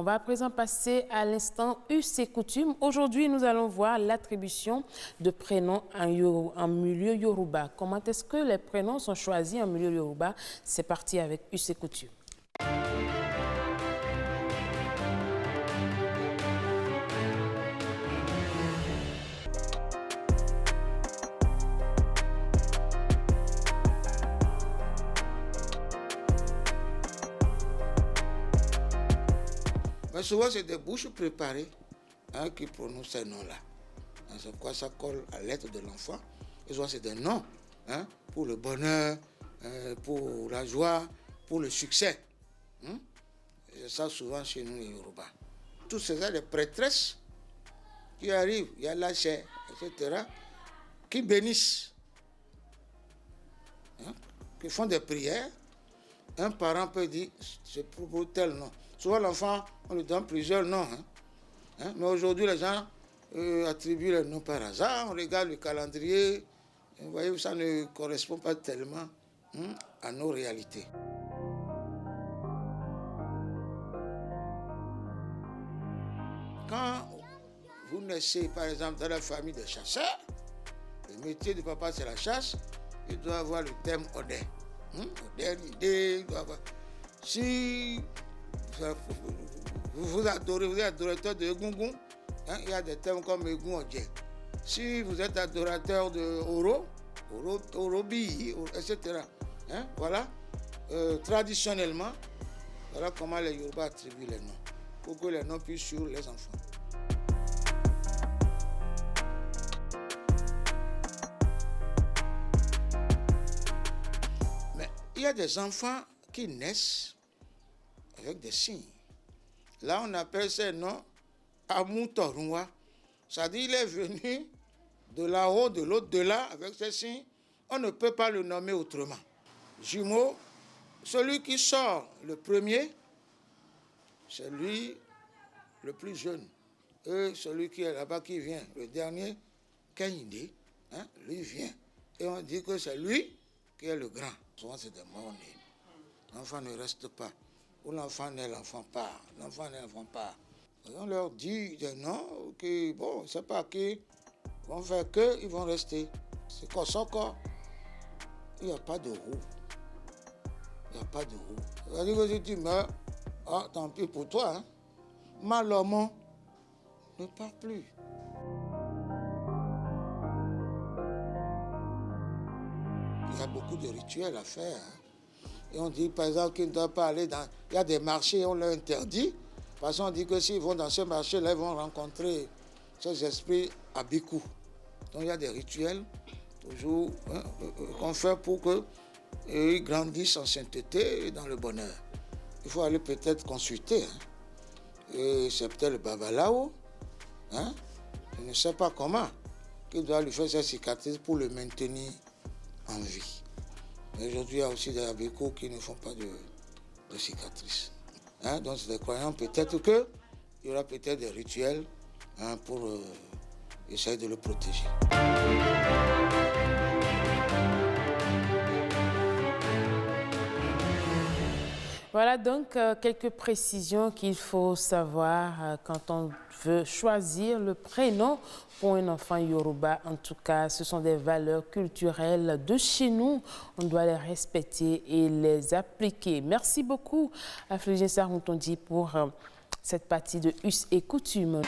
On va à présent passer à l'instant Us et coutumes. Aujourd'hui, nous allons voir l'attribution de prénoms en milieu Yoruba. Comment est-ce que les prénoms sont choisis en milieu Yoruba? C'est parti avec Us et coutumes. Mais souvent, c'est des bouches préparées qui prononcent ces noms-là. C'est pourquoi ça colle à l'être de l'enfant. Et souvent, c'est des noms pour le bonheur, pour la joie, pour le succès. C'est ça souvent chez nous, les Yoruba. Tous ces les prêtresses qui arrivent, il y a la chair, etc., qui bénissent, qui font des prières. Un parent peut dire, c'est pour tel nom. Souvent, l'enfant, on lui donne plusieurs noms. Mais aujourd'hui, les gens attribuent les noms par hasard. On regarde le calendrier. Vous voyez, ça ne correspond pas tellement à nos réalités. Quand vous naissez, par exemple, dans la famille de chasseurs, le métier du papa, c'est la chasse, il doit avoir le thème Odé. Odé, l'idée, il doit avoir... Si vous adorez, vous êtes adorateur de Egungun, il y a des thèmes comme Egun Odje. Si vous êtes adorateur de Orobi, etc. Voilà. Traditionnellement, voilà comment les Yoruba attribuent les noms, pour que les noms puissent suivre les enfants. Mais il y a des enfants qui naissent avec des signes. Là, on appelle ces noms Amoutorunwa. C'est-à-dire qu'il est venu de là-haut, de l'au-delà, avec ces signes. On ne peut pas le nommer autrement. Jumeau, celui qui sort le premier, c'est lui le plus jeune. Et celui qui est là-bas, qui vient, le dernier, Kanyinde, lui vient. Et on dit que c'est lui qui est le grand. Souvent, c'est des morts-nés. L'enfant ne reste pas. Où l'enfant naît, l'enfant part. L'enfant naît, l'enfant part. Et on leur dit des noms qui, bon, c'est pas qui vont faire que, ils vont rester. C'est comme ça, quoi. Il n'y a pas de roue. Il n'y a pas de roue. C'est-à-dire que si tu meurs, tant pis pour toi. Malheureusement, ne part plus. Il y a beaucoup de rituels à faire. Et on dit, par exemple, qu'ils ne doivent pas aller dans... Il y a des marchés, on leur interdit. Parce qu'on dit que s'ils vont dans ce marché-là, ils vont rencontrer ces esprits à Bikou. Donc il y a des rituels, toujours, qu'on fait pour qu'ils grandissent en sainteté et dans le bonheur. Il faut aller peut-être consulter. Et c'est peut-être le Babalao, je ne sais pas comment, qui doit lui faire ces cicatrices pour le maintenir en vie. Mais aujourd'hui, il y a aussi des abécos qui ne font pas de cicatrices. Donc, c'est des croyants, peut-être qu'il y aura peut-être des rituels pour essayer de le protéger. Voilà donc quelques précisions qu'il faut savoir quand on veut choisir le prénom pour un enfant Yoruba. En tout cas, ce sont des valeurs culturelles de chez nous. On doit les respecter et les appliquer. Merci beaucoup à Flugien Saroutondi pour cette partie de Us et coutumes.